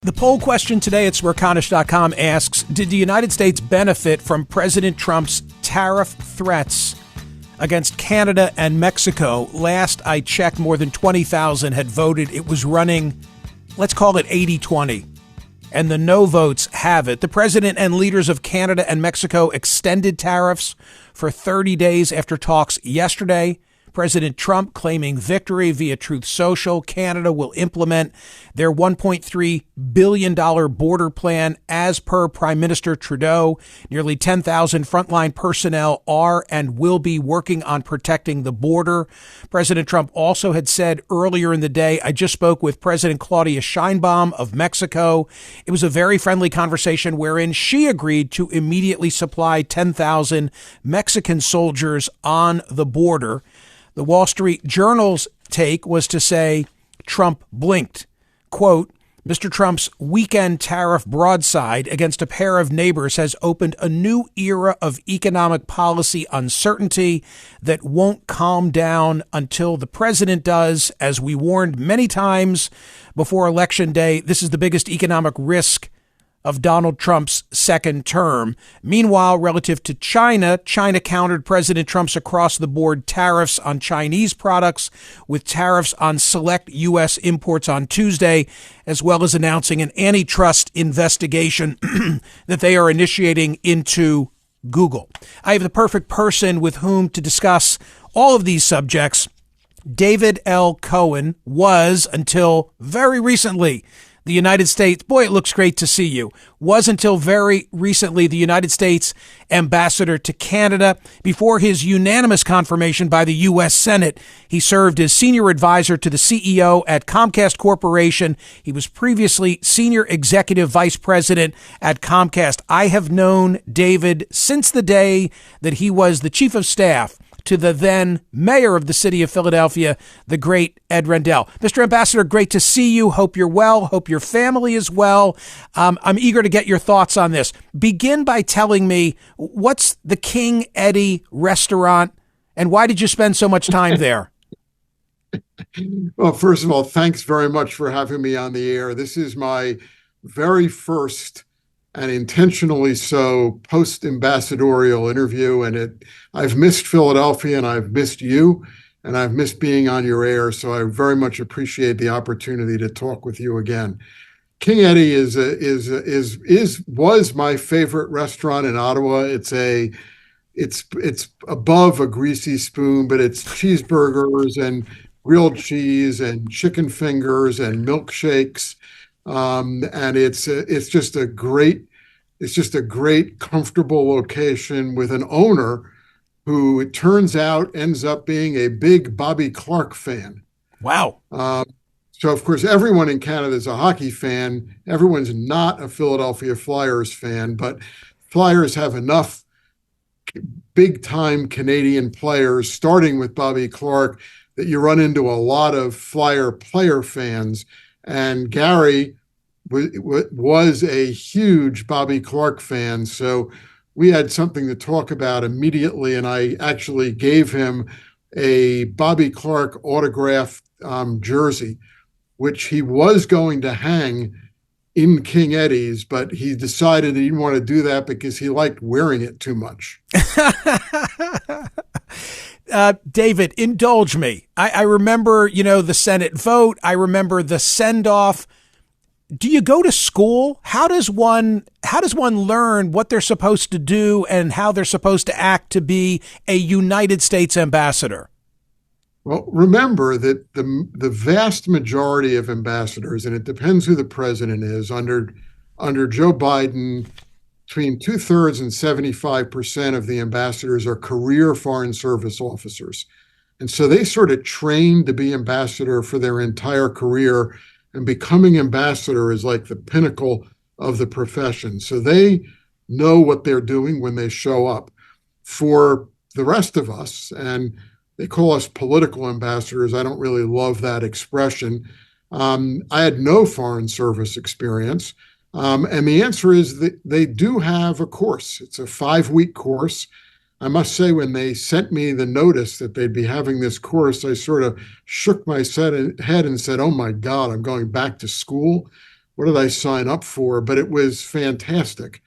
The poll question today at Smerconish.com asks, did the United States benefit from President Trump's tariff threats against Canada and Mexico? Last I checked, more than 20,000 had voted. It was running, let's call it 80-20. And the no votes have it. The president and leaders of Canada and Mexico extended tariffs for 30 days after talks yesterday. President Trump claiming victory via Truth Social. Canada will implement their $1.3 billion border plan as per Prime Minister Trudeau. Nearly 10,000 frontline personnel are and will be working on protecting the border. President Trump also had said earlier in the day, I just spoke with President Claudia Sheinbaum of Mexico. It was a very friendly conversation wherein she agreed to immediately supply 10,000 Mexican soldiers on the border. The Wall Street Journal's take was to say Trump blinked. Quote, Mr. Trump's weekend tariff broadside against a pair of neighbors has opened a new era of economic policy uncertainty that won't calm down until the president does. As we warned many times before Election Day, this is the biggest economic risk of Donald Trump's second term. Meanwhile, relative to China countered President Trump's across-the-board tariffs on Chinese products with tariffs on select U.S. imports on Tuesday, as well as announcing an antitrust investigation that they are initiating into Google. I have the perfect person with whom to discuss all of these subjects. David L. Cohen was, until very recently, the United States, boy, it looks great to see you, was until very recently the United States ambassador to Canada. Before his unanimous confirmation by the U.S. Senate, he served as senior advisor to the CEO at Comcast Corporation. He was previously senior executive vice president at Comcast. I have known David since the day that he was the chief of staff to the then mayor of the city of Philadelphia, the great Ed Rendell. Mr. Ambassador, great to see you. Hope you're well. Hope your family is well. I'm eager to get your thoughts on this. Begin by telling me, what's the King Eddie restaurant and why did you spend so much time there? Well, first of all, thanks very much for having me on the air. This is my very first and intentionally so post-ambassadorial interview. And I've missed Philadelphia and I've missed you and I've missed being on your air. So I very much appreciate the opportunity to talk with you again. King Eddie was my favorite restaurant in Ottawa. It's above a greasy spoon, but it's cheeseburgers and grilled cheese and chicken fingers and milkshakes. And it's just a great, comfortable location with an owner who, it turns out, ends up being a big Bobby Clark fan. Wow. So, of course, everyone in Canada is a hockey fan. Everyone's not a Philadelphia Flyers fan, but Flyers have enough big-time Canadian players, starting with Bobby Clark, that you run into a lot of Flyer player fans. And Gary was a huge Bobby Clark fan, so we had something to talk about immediately, and I actually gave him a Bobby Clark autographed jersey, which he was going to hang in King Eddie's, but he decided he didn't want to do that because he liked wearing it too much. David, indulge me. I remember, the Senate vote. I remember the send-off. Do you go to school? How does one learn what they're supposed to do and how they're supposed to act to be a United States ambassador? Well, remember that the vast majority of ambassadors, and it depends who the president is, under Joe Biden, between 2/3 and 75% of the ambassadors are career Foreign Service officers. And so they sort of train to be ambassador for their entire career, and becoming ambassador is like the pinnacle of the profession. So they know what they're doing when they show up. For the rest of us, and they call us political ambassadors, I don't really love that expression. I had no Foreign Service experience. And the answer is that they do have a course. It's a 5-week course. I must say, when they sent me the notice that they'd be having this course, I sort of shook my head and said, oh my God, I'm going back to school. what did I sign up for? But it was fantastic.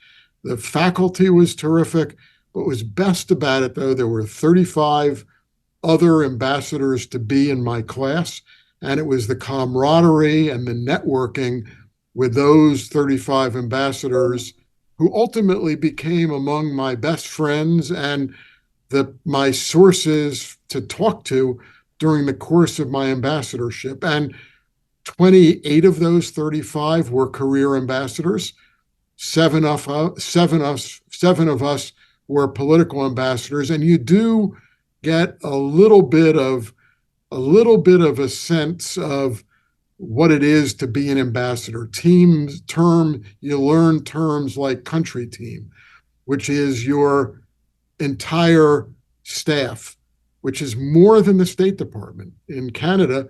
The faculty was terrific. What was best about it, though, there were 35 other ambassadors to be in my class, and it was the camaraderie and the networking with those 35 ambassadors who ultimately became among my best friends and my sources to talk to during the course of my ambassadorship. And 28 of those 35 were career ambassadors. Seven of us were political ambassadors, and you do get a little bit of a sense of what it is to be an ambassador. You learn terms like country team, which is your entire staff, which is more than the State Department. In Canada,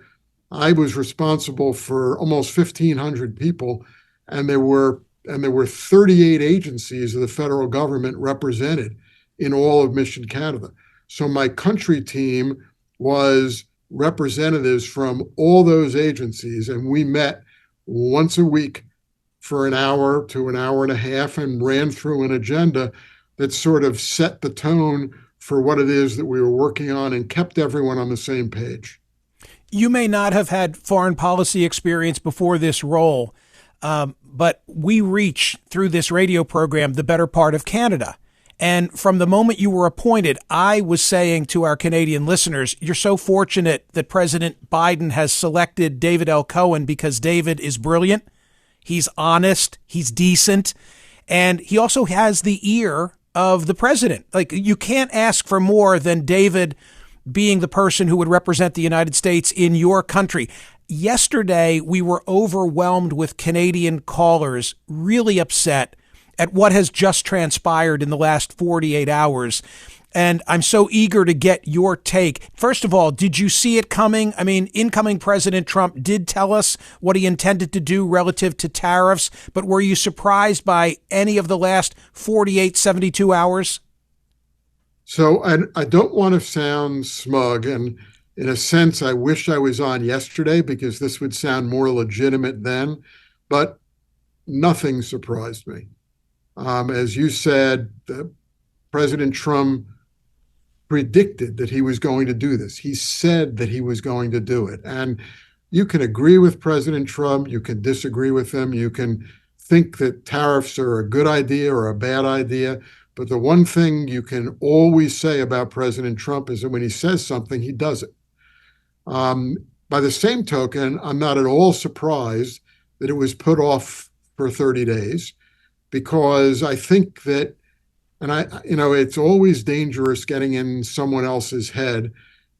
I was responsible for almost 1,500 people, and there were 38 agencies of the federal government represented in all of Mission Canada. So my country team was representatives from all those agencies, and we met once a week for an hour to an hour and a half and ran through an agenda that sort of set the tone for what it is that we were working on and kept everyone on the same page. You may not have had foreign policy experience before this role, but we reach through this radio program the better part of Canada. And from the moment you were appointed, I was saying to our Canadian listeners, you're so fortunate that President Biden has selected David L. Cohen because David is brilliant. He's honest. He's decent. And he also has the ear of the president. Like, you can't ask for more than David being the person who would represent the United States in your country. Yesterday, we were overwhelmed with Canadian callers, really upset at what has just transpired in the last 48 hours. And I'm so eager to get your take. First of all, did you see it coming? I mean, incoming President Trump did tell us what he intended to do relative to tariffs, but were you surprised by any of the last 48, 72 hours? So I don't want to sound smug, and in a sense, I wish I was on yesterday because this would sound more legitimate then, but nothing surprised me. As you said, President Trump predicted that he was going to do this. He said that he was going to do it. And you can agree with President Trump, you can disagree with him, you can think that tariffs are a good idea or a bad idea. But the one thing you can always say about President Trump is that when he says something, he does it. By the same token, I'm not at all surprised that it was put off for 30 days because I think that, and it's always dangerous getting in someone else's head.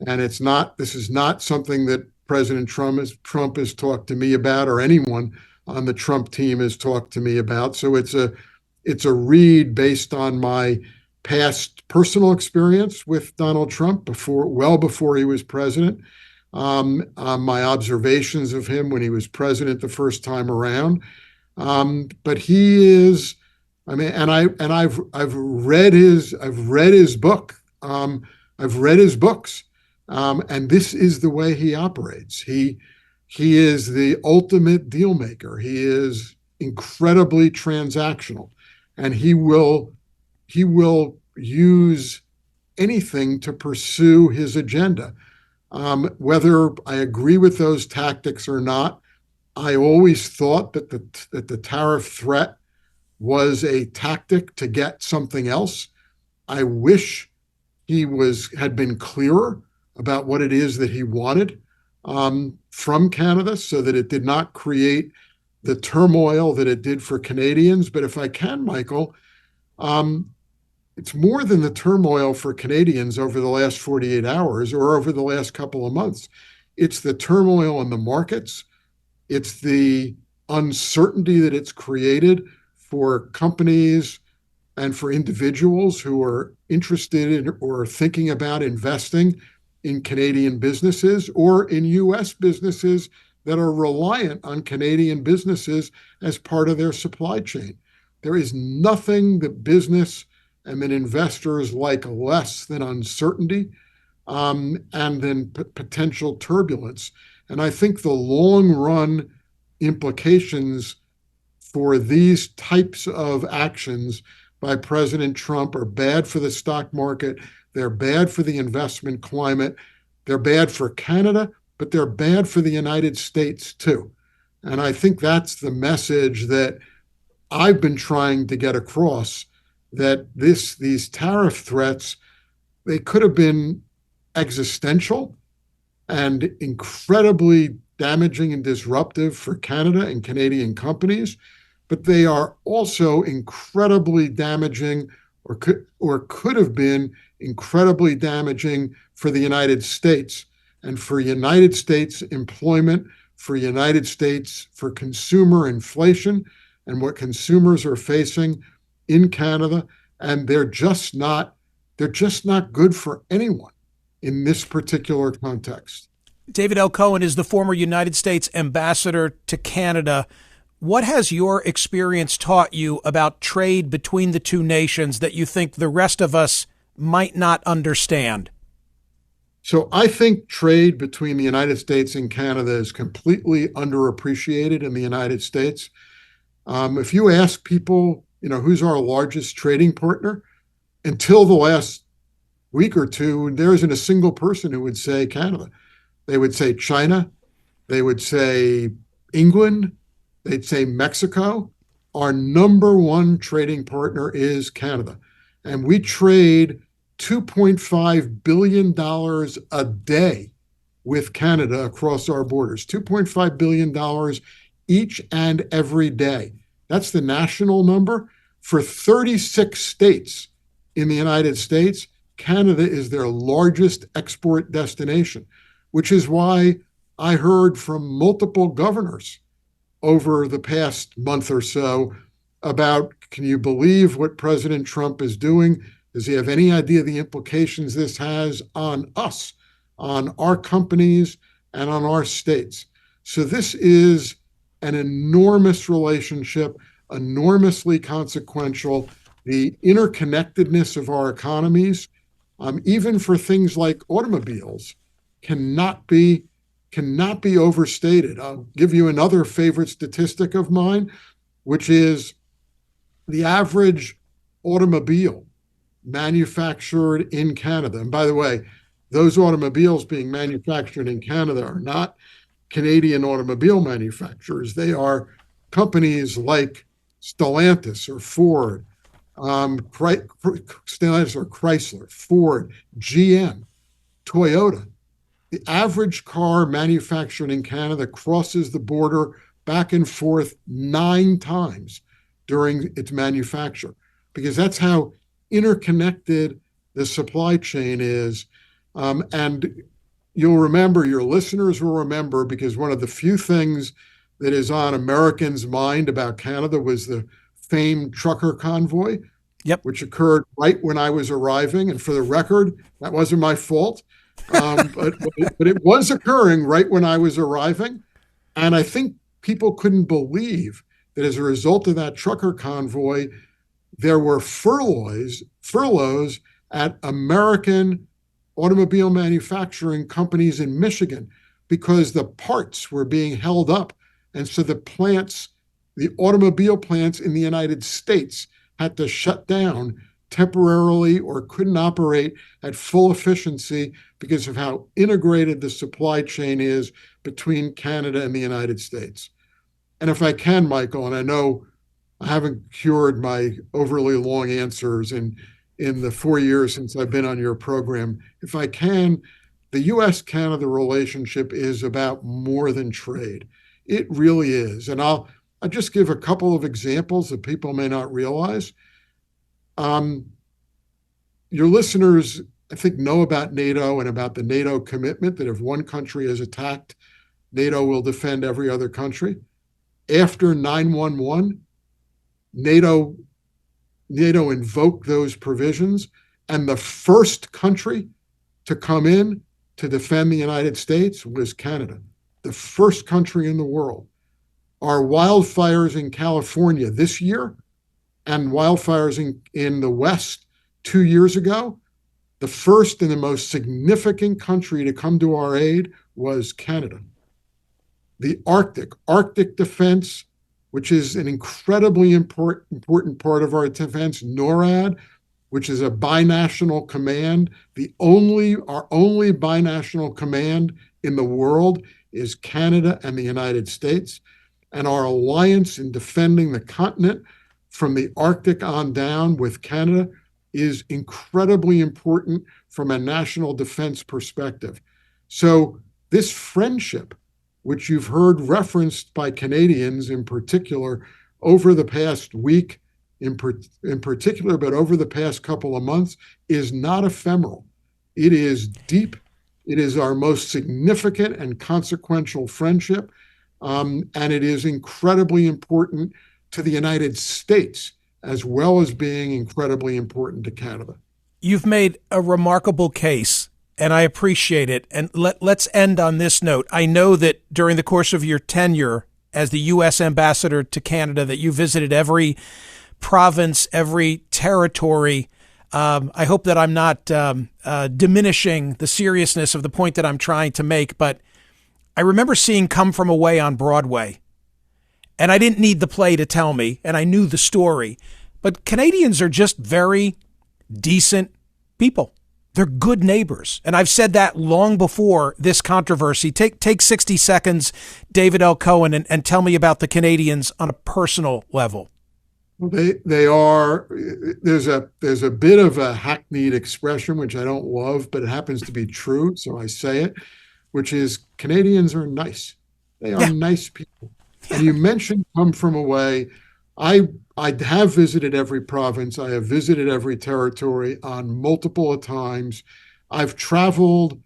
And this is not something that President Trump has talked to me about, or anyone on the Trump team has talked to me about. So it's a read based on my past personal experience with Donald Trump well before he was president, my observations of him when he was president the first time around. But he is, I mean, and I've read his book. I've read his books, and this is the way he operates. He is the ultimate deal maker. He is incredibly transactional. And he will use anything to pursue his agenda. Whether I agree with those tactics or not, I always thought that the tariff threat was a tactic to get something else. I wish he had been clearer about what it is that he wanted from Canada, so that it did not create the turmoil that it did for Canadians. But if I can, Michael, it's more than the turmoil for Canadians over the last 48 hours or over the last couple of months. It's the turmoil in the markets. It's the uncertainty that it's created for companies and for individuals who are interested in or thinking about investing in Canadian businesses or in U.S. businesses that are reliant on Canadian businesses as part of their supply chain. There is nothing that business and that investors like less than uncertainty and then potential turbulence. And I think the long run implications for these types of actions by President Trump are bad for the stock market. They're bad for the investment climate. They're bad for Canada, but they're bad for the United States too. And I think that's the message that I've been trying to get across, that these tariff threats, they could have been existential and incredibly damaging and disruptive for Canada and Canadian companies, but they are also incredibly damaging, or could have been incredibly damaging for the United States and for United States employment, for United States, for consumer inflation and what consumers are facing in Canada. And they're just not good for anyone in this particular context. David L. Cohen is the former United States ambassador to Canada. What has your experience taught you about trade between the two nations that you think the rest of us might not understand? So I think trade between the United States and Canada is completely underappreciated in the United States. If you ask people, who's our largest trading partner, until the last week or two, there isn't a single person who would say Canada. They would say China. They would say England. They'd say Mexico. Our number one trading partner is Canada. And we trade $2.5 billion a day with Canada across our borders. $2.5 billion each and every day. That's the national number. For 36 states in the United States, Canada is their largest export destination, which is why I heard from multiple governors over the past month or so about, can you believe what President Trump is doing? Does he have any idea the implications this has on us, on our companies, and on our states? So this is an enormous relationship, enormously consequential. The interconnectedness of our economies, even for things like automobiles, cannot be overstated. I'll give you another favorite statistic of mine, which is the average automobile manufactured in Canada. And by the way, those automobiles being manufactured in Canada are not Canadian automobile manufacturers. They are companies like Stellantis or Ford, Stellantis or Chrysler, Ford, GM, Toyota. The average car manufactured in Canada crosses the border back and forth 9 times during its manufacture, because that's how interconnected the supply chain is. And you'll remember, your listeners will remember, because one of the few things that is on Americans' mind about Canada was the famed trucker convoy, Yep. which occurred right when I was arriving. And for the record, that wasn't my fault. But it was occurring right when I was arriving. And I think people couldn't believe that as a result of that trucker convoy, there were furloughs at American automobile manufacturing companies in Michigan, because the parts were being held up. And so the automobile plants in the United States had to shut down temporarily or couldn't operate at full efficiency because of how integrated the supply chain is between Canada and the United States. And if I can, Michael, and I know I haven't cured my overly long answers in the 4 years since I've been on your program, if I can, the U.S.-Canada relationship is about more than trade. It really is. And I'll just give a couple of examples that people may not realize. Your listeners, I think, know about NATO and about the NATO commitment that if one country is attacked, NATO will defend every other country. After 9/11, NATO invoked those provisions, and the first country to come in to defend the United States was Canada, the first country in the world. Our wildfires in California this year and wildfires in the West 2 years ago, the first and the most significant country to come to our aid was Canada. The Arctic defense, which is an incredibly important part of our defense, NORAD, which is a binational command. Our only binational command in the world is Canada and the United States. And our alliance in defending the continent from the Arctic on down with Canada is incredibly important from a national defense perspective. So this friendship, which you've heard referenced by Canadians in particular over the past week, in particular, but over the past couple of months, is not ephemeral. It is deep. It is our most significant and consequential friendship. And it is incredibly important to the United States, as well as being incredibly important to Canada. You've made a remarkable case, and I appreciate it. And let's end on this note. I know that during the course of your tenure as the U.S. ambassador to Canada, that you visited every province, every territory. I hope that I'm not diminishing the seriousness of the point that I'm trying to make, but I remember seeing Come From Away on Broadway, and I didn't need the play to tell me, and I knew the story. But Canadians are just very decent people. They're good neighbors. And I've said that long before this controversy. Take 60 seconds, David L. Cohen, and tell me about the Canadians on a personal level. They are. There's a bit of a hackneyed expression, which I don't love, but it happens to be true, so I say it, which is Canadians are nice. They are nice people. And you mentioned Come From Away. I have visited every province. I have visited every territory on multiple times. I've traveled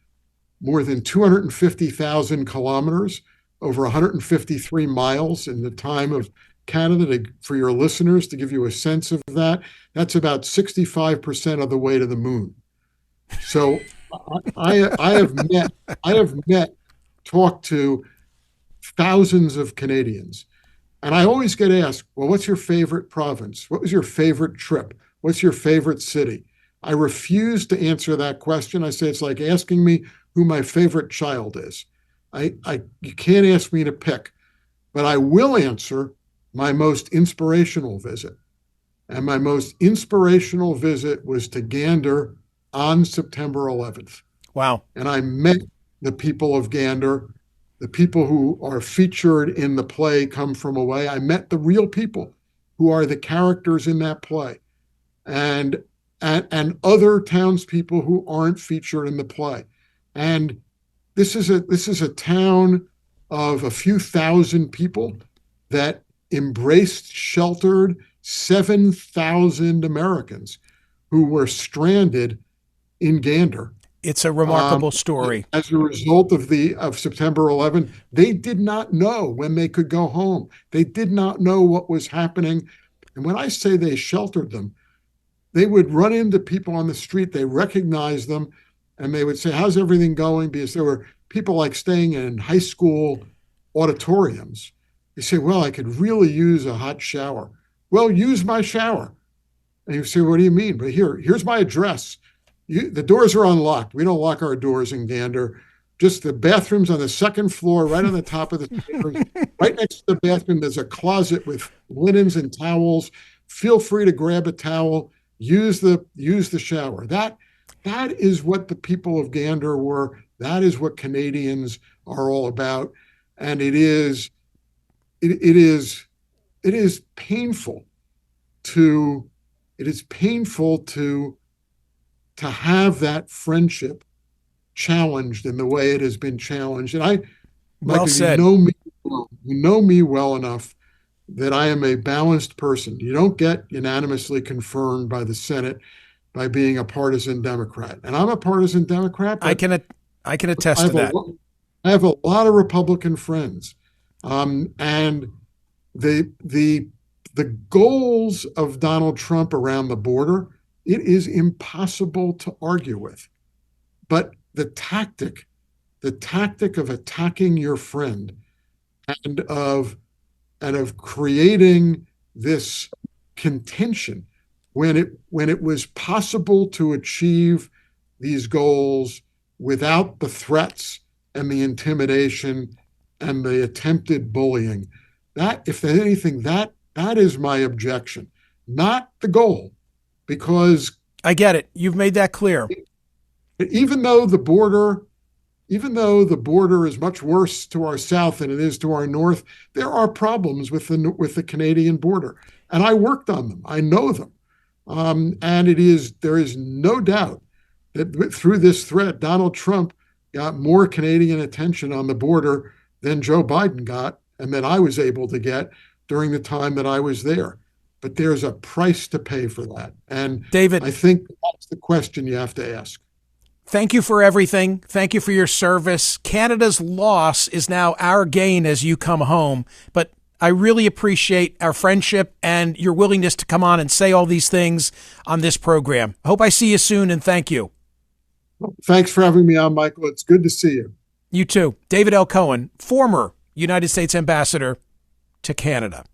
more than 250,000 kilometers, over 153 miles in the time of Canada. For your listeners, to give you a sense of that, that's about 65% of the way to the moon. So I have met, talked to thousands of Canadians. And I always get asked, well, what's your favorite province? What was your favorite trip? What's your favorite city? I refuse to answer that question. I say it's like asking me who my favorite child is. You can't ask me to pick, but I will answer my most inspirational visit. And my most inspirational visit was to Gander on September 11th. Wow. And I met the people of Gander, the people who are featured in the play Come From Away. I met the real people who are the characters in that play, and other townspeople who aren't featured in the play. And this is a town of a few thousand people that embraced, sheltered 7,000 Americans who were stranded in Gander. It's a remarkable story. As a result of September 11, they did not know when they could go home. They did not know what was happening. And when I say they sheltered them, they would run into people on the street. They recognized them, and they would say, "How's everything going?" Because there were people like staying in high school auditoriums. They say, "Well, I could really use a hot shower." "Well, use my shower." And you say, "What do you mean?" "But here's my address. The doors are unlocked. We don't lock our doors in Gander. Just the bathrooms on the second floor, right on the top of the stairs. Right next to the bathroom, there's a closet with linens and towels. Feel free to grab a towel. Use the shower." That is what the people of Gander were. That is what Canadians are all about. And it is painful to have that friendship challenged in the way it has been challenged. And well said. You know me well enough that I am a balanced person. You don't get unanimously confirmed by the Senate by being a partisan Democrat. And I'm a partisan Democrat. I can attest to that. I have a lot of Republican friends. And the goals of Donald Trump around the border, it is impossible to argue with. But the tactic of attacking your friend and of creating this contention when it was possible to achieve these goals without the threats and the intimidation and the attempted bullying, That, if there's anything, that is my objection, not the goal, because I get it. You've made that clear. even though the border, even though the border is much worse to our south than it is to our north, there are problems with the Canadian border, and I worked on them. I know them, and there is no doubt that through this threat, Donald Trump got more Canadian attention on the border than Joe Biden got, and that I was able to get during the time that I was there. But there's a price to pay for that, and David, I think that's the question you have to ask. thank you for everything. Thank you for your service. Canada's loss is now our gain as you come home. But I really appreciate our friendship and your willingness to come on and say all these things on this program. I hope I see you soon, and thank you. Thanks for having me on, Michael. It's good to see you. You too. David L. Cohen, former United States Ambassador to Canada.